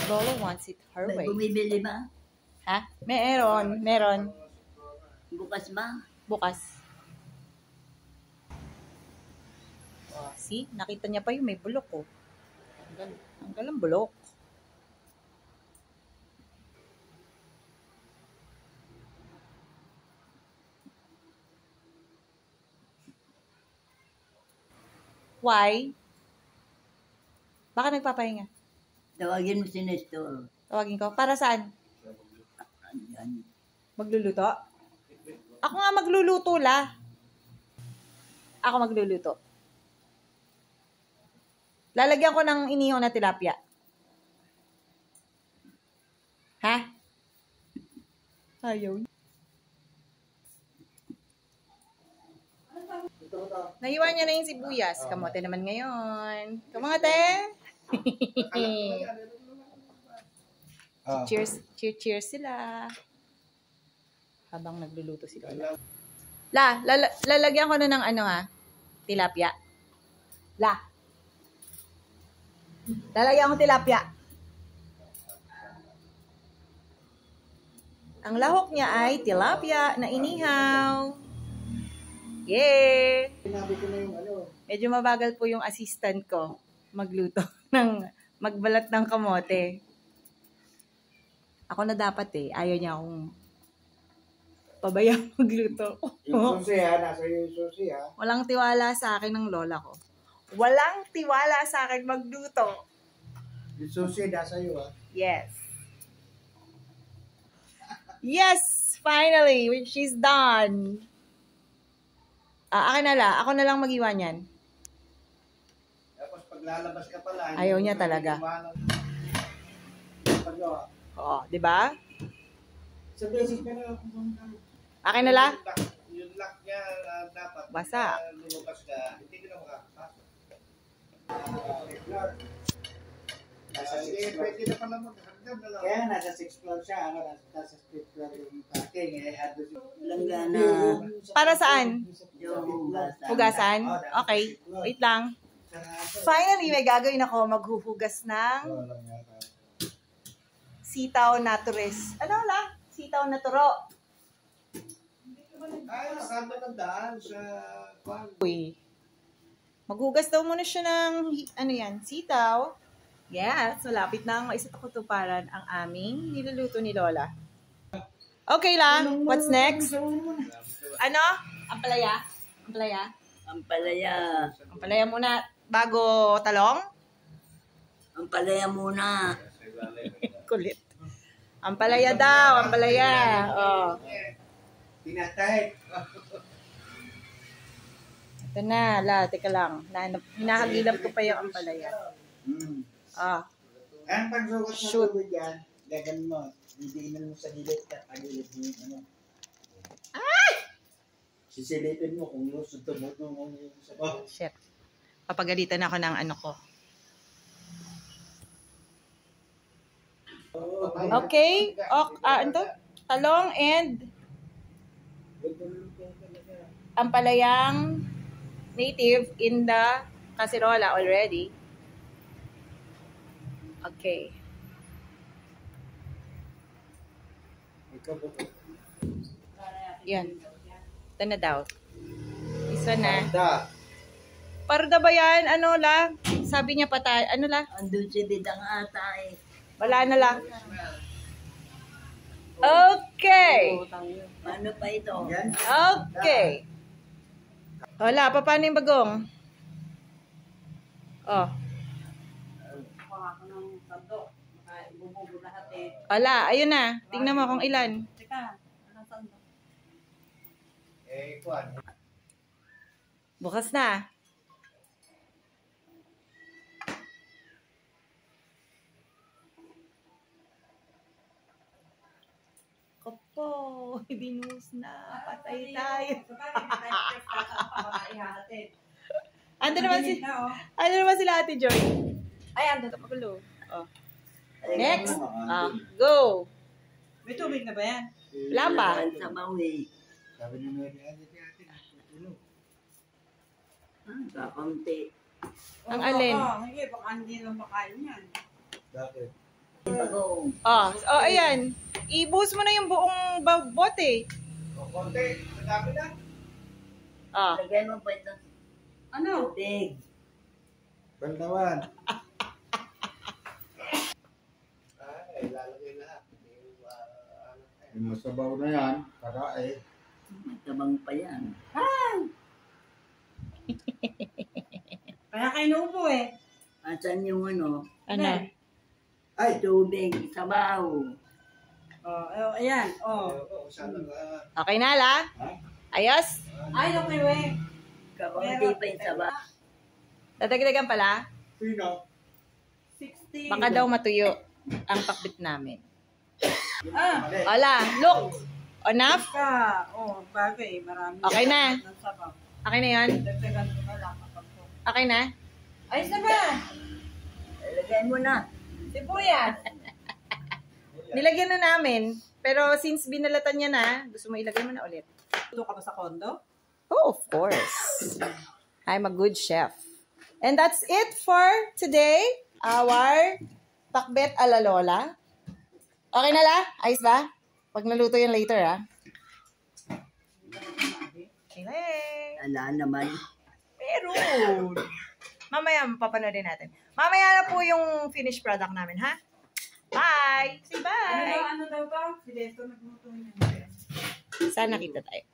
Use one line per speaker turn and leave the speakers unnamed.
Lola wants it her
May
way.
bumibili ba?
Ha? Meron.
Bukas ba?
Bukas. Oh, see? Nakita niya pa yung may bulok, oh. Ang galang bulok. Why? Baka nagpapahinga.
Tawagin mo si Nestor.
Tawagin ko. Para saan?
Ayan.
Magluluto? Ako nga magluluto, la. Ako magluluto. Lalagyan ko ng inihaw na tilapia. Ha? Ayaw. Nahiwa niya na yung sibuyas. Kamote naman ngayon. Kamote! Cheers sila. Habang nagluluto sila. Lalagyan ko na ng tilapia. Lalagyan ko tilapia. Ang lahok niya ay tilapia na inihaw. Yay! Medyo mabagal po yung assistant ko magluto magbalat ng kamote. Ako na dapat ayaw niya akong pabayang magluto.
Yung susi nasa yung susi
Walang tiwala sa akin ng lola ko. Walang tiwala sa akin magluto.
Yung susi nasa iyo
Yes. Yes! Finally! She's done. Akin na lang. Ako na lang mag-iwan yan.
Tapos pag lalabas ka pala,
ayaw niya talaga. Oo, di ba?
Sa beses ka na.
Akin na lang.
Yung lock niya dapat.
Basa.
Lumabas ka, hindi ka na makakapasok. Pwede na pala mo. Kaya nasa 6th floor siya. Ako nasa 5th floor yung parking.
Langgana.
Para saan?
Yung
Hugasan? Okay. Wait lang. Finally, may gagawin ako. Maghuhugas ng sitaw na turis. Ano lang? Sitaw na turo.
Ay, nakamba ng daan sa
Uy. Maghugas daw muna siya ng, sitaw. Yes, malapit na ang maisatukutuparan ang aming niluluto ni Lola. Okay lang. What's next? Ano? Ampalaya? Ampalaya muna. Bago talong?
Ampalaya muna.
Kulit. Ampalaya daw. Ampalaya. Oh.
tinatay.
Ito na. Teka lang. Hinahagilap ko pa yung ampalaya.
Ang pagsukat ng
Shoot.
tubig yan, gagan mo. Didiinan mo sa gilid ka. Pagilid mo yung ano. Sisilipin mo kung lusod tumutong sa bawah.
Shit. Papagalitan ako ng ano ko. Okay. Ano to? Talong and ampalayang native in the caserola already. Okay. Yan. Ito na daw. Isa na. Parda ba yan? Ano la? Sabi niya patay. Ano la?
Andun si Bidang ata
Wala na lang. Okay.
Paano pa ito?
Okay. Wala. Paano yung bagong? Oh. Wala. Ayun na. Tingnan mo kung ilan. Bukas na. Opo, binus na. Patay tayo. Ando naman sila Ate Joy. Ay, ando na pagulo. Oh. Next. Go.
May tubig na ba yan?
Wala pa.
Sa bawi.
Sabi ni Mary, ate, tutulog.
Kakunti.
Ang alin?
Hindi, baka hindi na makain yan.
Bakit?
Bagong.
Oh, ayan. I-boost mo na yung buong bote.
Konti, sa dami na.
Oh.
Lagyan mo pa ito.
Ano?
Tubig.
Baldawan. Ay, lalagay lahat. Yung masabaw na yan, karae.
Tabang pa yan.
Kaya kayo naupo eh.
Asan yung ano?
Ano?
Ay!
Tubig, sabaw.
Oh, ayan. Oh.
Okay na, la? Ayos?
Ay, okay, we.
Kakunti pa yung sabaw.
Dadagdagan pala?
Sino?
60.
Baka daw matuyo ang pakbit namin.
Ah,
Wala, look. Enough?
ka. Oh, bagay. Marami.
Okay na.
Ng sabaw.
Okay na yun?
Dagdagan ko na lang. kapag po.
Okay na?
Ayos na ba?
Lagyan mo na.
Sibuyas.
Nilagyan na namin. Pero since binalatan niya na, gusto mo ilagay mo na ulit.
Tuto ka ba sa kondo?
Oh, of course. I'm a good chef. And that's it for today. Our pakbet ala lola. Okay na la? Ayos ba? Pag naluto yan later, ha? Okay.
Ala naman.
Meron. Mamaya, papanoodin natin. Mamaya na po yung finished product namin, ha? Bye! Say bye!
Ano daw ba? Si Desto nagluto niya.
Sana kita tayo.